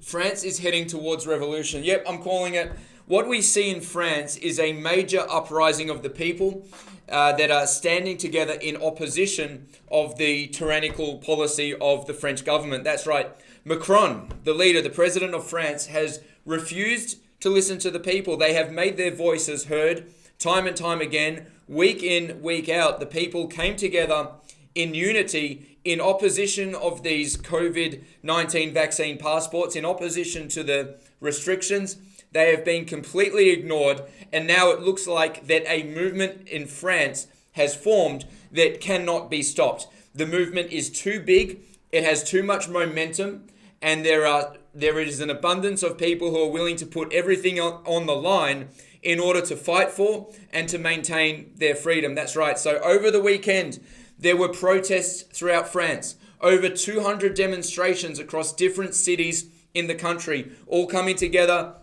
France is heading towards revolution. Yep, I'm calling it. What we see in France is a major uprising of the people that are standing together in opposition of the tyrannical policy of the French government. That's right. Macron, the leader, the president of France, has refused to listen to the people. They have made their voices heard time and time again, week in, week out. The people came together in unity in opposition of these COVID-19 vaccine passports, in opposition to the restrictions. They have been completely ignored, and now it looks like that a movement in France has formed that cannot be stopped. The movement is too big, it has too much momentum, and there is an abundance of people who are willing to put everything on the line in order to fight for and to maintain their freedom. That's right. So over the weekend, there were protests throughout France. Over 200 demonstrations across different cities in the country, all coming together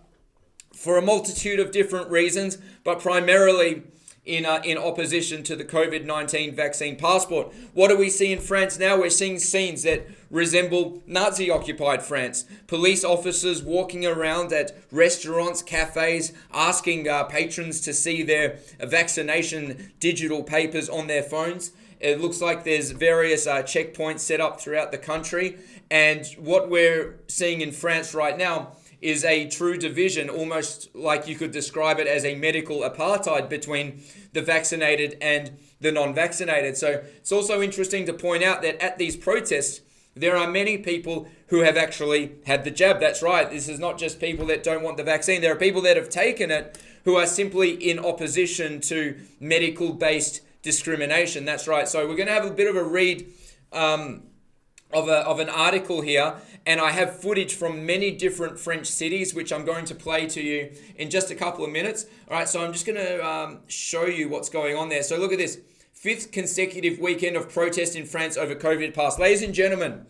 for a multitude of different reasons, but primarily in opposition to the COVID-19 vaccine passport. What do we see in France now? We're seeing scenes that resemble Nazi-occupied France. Police officers walking around at restaurants, cafes, asking patrons to see their vaccination digital papers on their phones. It looks like there's various checkpoints set up throughout the country. And what we're seeing in France right now is a true division, almost like you could describe it as a medical apartheid between the vaccinated and the non-vaccinated. So it's also interesting to point out that at these protests, there are many people who have actually had the jab. That's right. This is not just people that don't want the vaccine. There are people that have taken it who are simply in opposition to medical-based discrimination. That's right. So we're going to have a bit of a read of an article here, and I have footage from many different French cities, which I'm going to play to you in just a couple of minutes. All right, so I'm just going to show you what's going on there. So look at this. 5th consecutive weekend of protest in France over COVID pass. Ladies and gentlemen,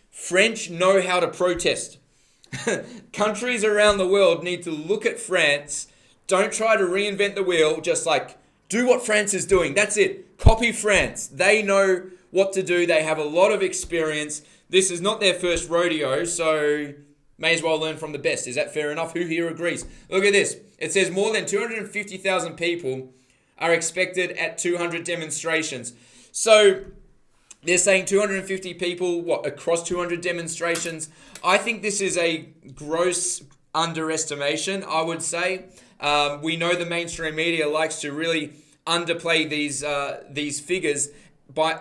French know how to protest. Countries around the world need to look at France. Don't try to reinvent the wheel. Just like, do what France is doing. That's it. Copy France. They know what to do. They have a lot of experience. This is not their first rodeo, so may as well learn from the best. Is that fair enough? Who here agrees? Look at this. It says more than 250,000 people are expected at 200 demonstrations. So they're saying 250 people, across 200 demonstrations? I think this is a gross underestimation, I would say. We know the mainstream media likes to really underplay these figures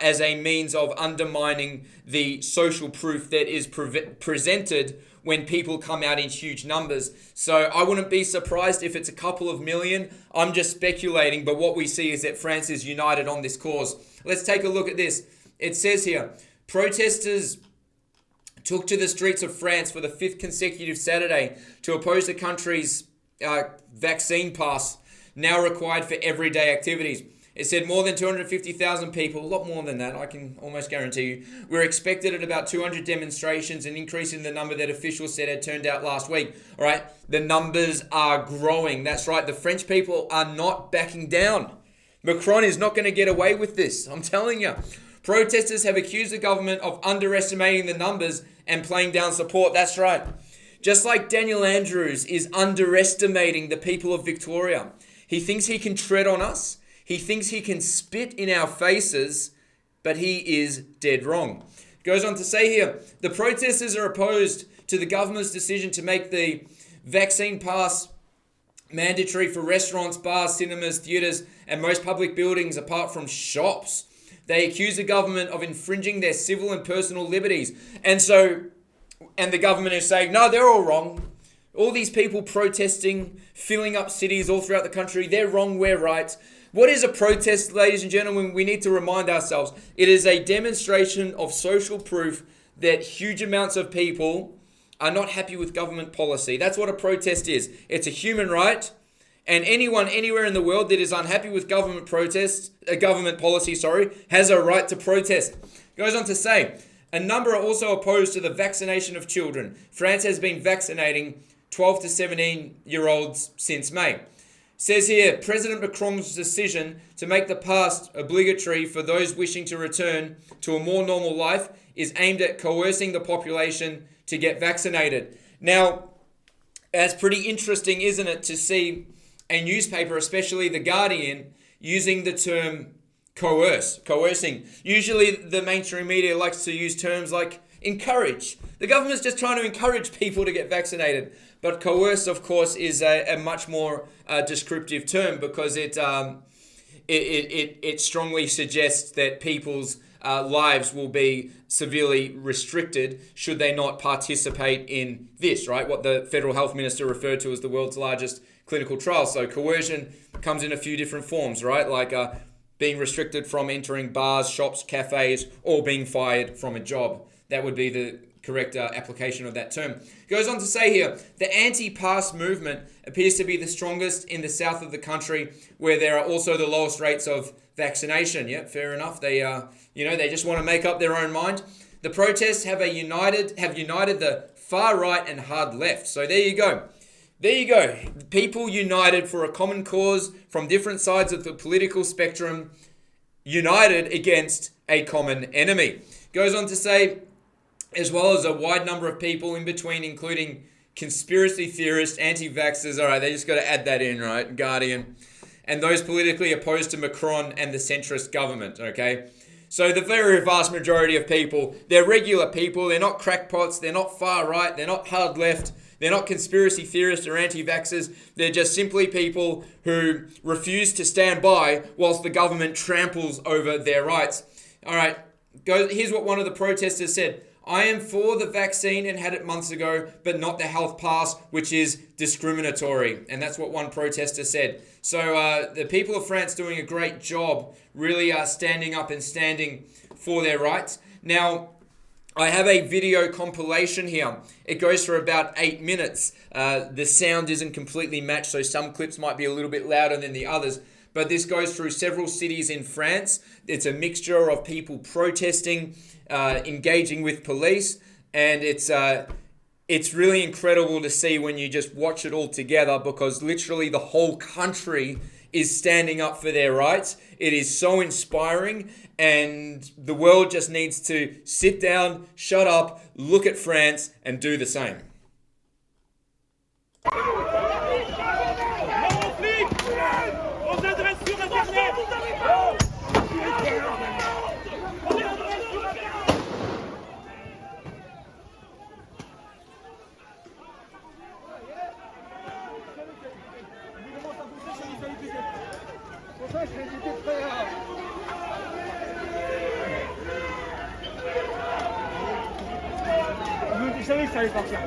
as a means of undermining the social proof that is presented when people come out in huge numbers. So I wouldn't be surprised if it's a couple of million. I'm just speculating, but what we see is that France is united on this cause. Let's take a look at this. It says here, protesters took to the streets of France for the 5th consecutive Saturday to oppose the country's vaccine pass, now required for everyday activities. It said more than 250,000 people, a lot more than that, I can almost guarantee you, were expected at about 200 demonstrations, an increase in the number that officials said had turned out last week. All right, the numbers are growing. That's right, the French people are not backing down. Macron is not going to get away with this, I'm telling you. Protesters have accused the government of underestimating the numbers and playing down support. That's right. Just like Daniel Andrews is underestimating the people of Victoria. He thinks he can tread on us. He thinks he can spit in our faces, but he is dead wrong. It goes on to say here, the protesters are opposed to the government's decision to make the vaccine pass mandatory for restaurants, bars, cinemas, theatres, and most public buildings apart from shops. They accuse the government of infringing their civil and personal liberties. And the government is saying, no, they're all wrong. All these people protesting, filling up cities all throughout the country, they're wrong, we're right. What is a protest, ladies and gentlemen? We need to remind ourselves. It is a demonstration of social proof that huge amounts of people are not happy with government policy. That's what a protest is. It's a human right, and anyone anywhere in the world that is unhappy with government policy, has a right to protest. It goes on to say, a number are also opposed to the vaccination of children. France has been vaccinating 12 to 17-year-olds since May. Says here, President Macron's decision to make the pass obligatory for those wishing to return to a more normal life is aimed at coercing the population to get vaccinated. Now, it's pretty interesting, isn't it, to see a newspaper, especially The Guardian, using the term coercing. Usually the mainstream media likes to use terms like encourage. The government's just trying to encourage people to get vaccinated. But coerce, of course, is a much more descriptive term, because it strongly suggests that people's lives will be severely restricted should they not participate in this, right? What the federal health minister referred to as the world's largest clinical trial. So coercion comes in a few different forms, right? Like being restricted from entering bars, shops, cafes, or being fired from a job. That would be the correct application of that term. Goes on to say here, the anti-pass movement appears to be the strongest in the south of the country, where there are also the lowest rates of vaccination. Yeah, fair enough. They they just want to make up their own mind. The protests have united the far right and hard left. So there you go. There you go. People united for a common cause from different sides of the political spectrum, united against a common enemy. Goes on to say, as well as a wide number of people in between, including conspiracy theorists, anti-vaxxers. All right, they just got to add that in, right? Guardian. And those politically opposed to Macron and the centrist government, okay? So the very vast majority of people, they're regular people. They're not crackpots. They're not far right. They're not hard left. They're not conspiracy theorists or anti-vaxxers. They're just simply people who refuse to stand by whilst the government tramples over their rights. All right, here's what one of the protesters said. I am for the vaccine and had it months ago, but not the health pass, which is discriminatory. And that's what one protester said. So the people of France doing a great job, really standing up and standing for their rights. Now, I have a video compilation here. It goes for about 8 minutes. The sound isn't completely matched, so some clips might be a little bit louder than the others. But this goes through several cities in France. It's a mixture of people protesting, engaging with police, and it's really incredible to see when you just watch it all together, because literally the whole country is standing up for their rights. It is so inspiring, and the world just needs to sit down, shut up, look at France, and do the same. Je savais que ça allait partir.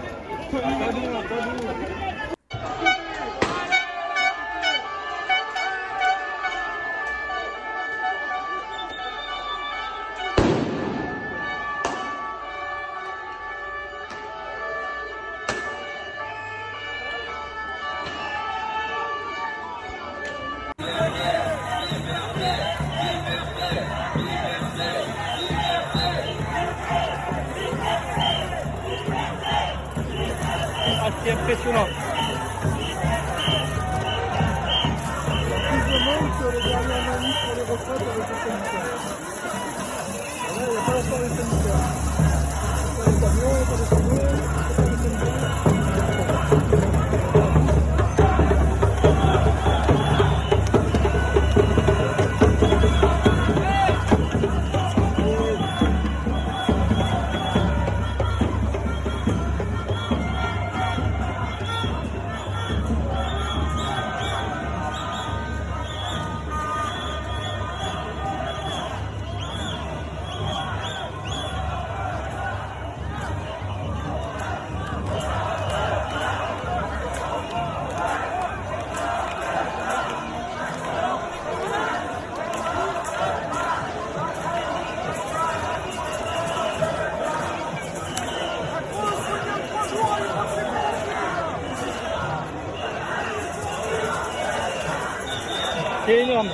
C'est impressionnant. Plus de monde sur les dernières manifs pour les retraites avec les sanitaires. Là, il n'y a pas encore les sanitaires. Il n'y a pas les camions, il n'y a pas les chevaux, il n'y a pas les sanitaires. C'est énorme.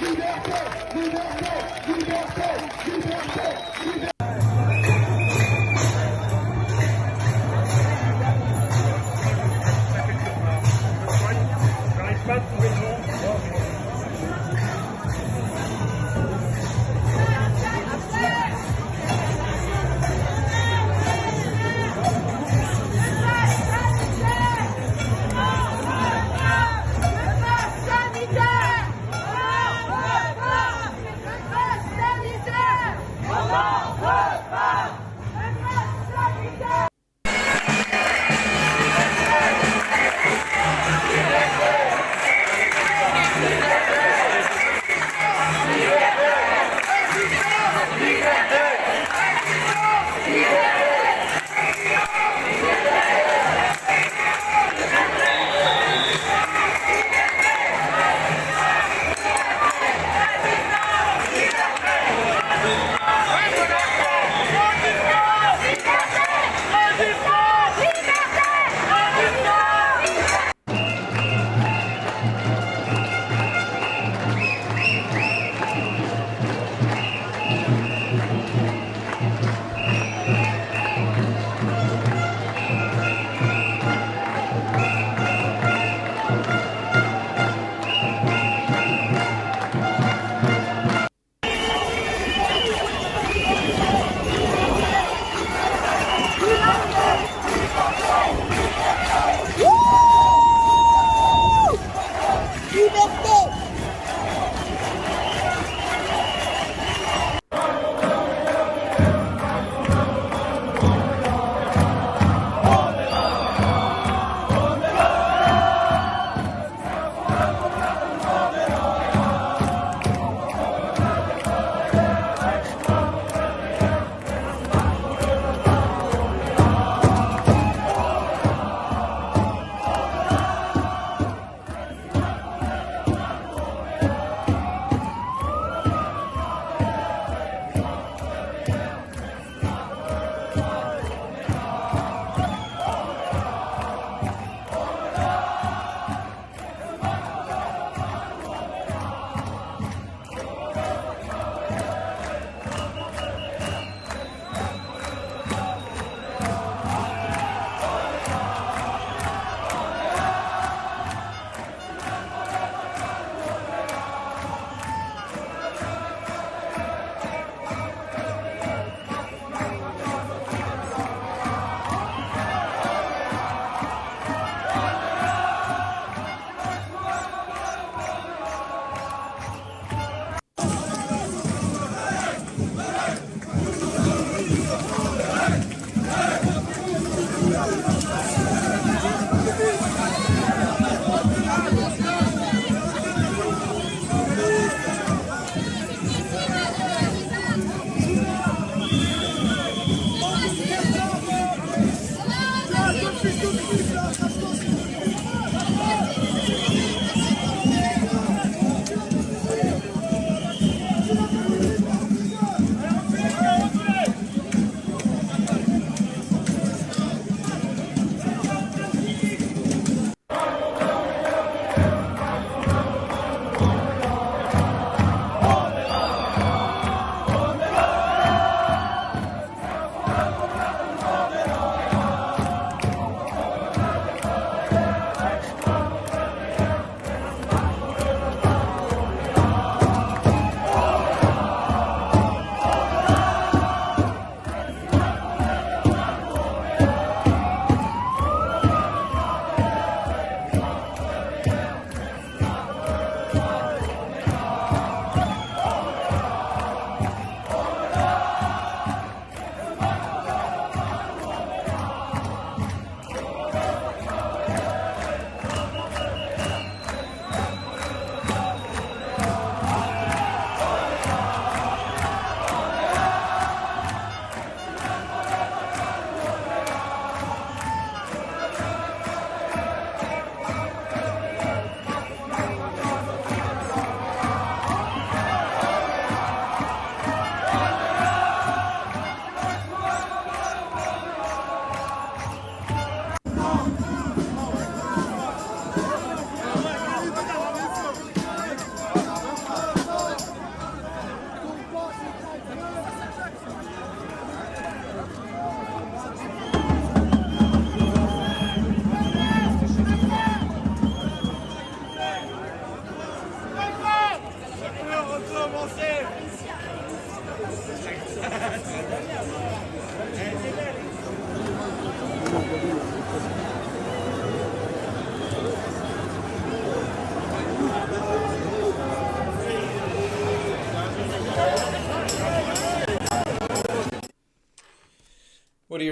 J'arrive pas à trouver le nom.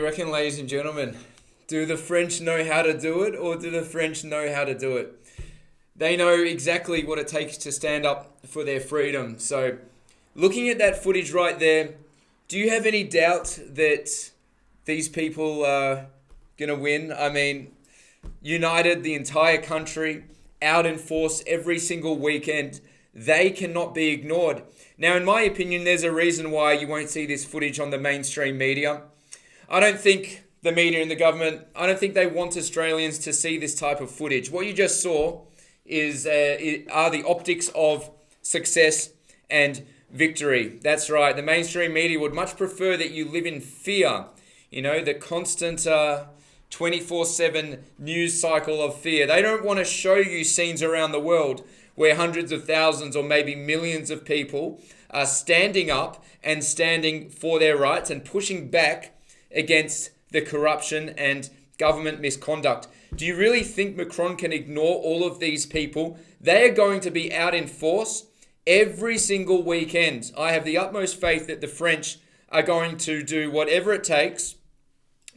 you reckon, ladies and gentlemen? Do the French know how to do it, or do the French know how to do it? They know exactly what it takes to stand up for their freedom. So, looking at that footage right there, do you have any doubt that these people are going to win? I mean, united, the entire country, out in force every single weekend. They cannot be ignored. Now, in my opinion, there's a reason why you won't see this footage on the mainstream media. I don't think the media and the government, I don't think they want Australians to see this type of footage. What you just saw are the optics of success and victory. That's right. The mainstream media would much prefer that you live in fear. You know, the constant 24/7 news cycle of fear. They don't want to show you scenes around the world where hundreds of thousands or maybe millions of people are standing up and standing for their rights and pushing back against the corruption and government misconduct. Do you really think Macron can ignore all of these people? They are going to be out in force every single weekend. I have the utmost faith that the French are going to do whatever it takes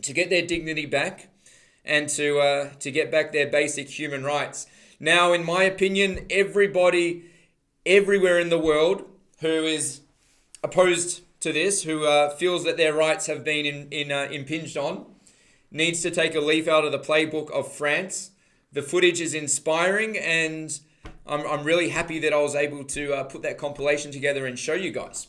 to get their dignity back and to get back their basic human rights. Now, in my opinion, everybody everywhere in the world who is opposed to this, who feels that their rights have been impinged on, needs to take a leaf out of the playbook of France. The footage is inspiring, and I'm really happy that I was able to put that compilation together and show you guys.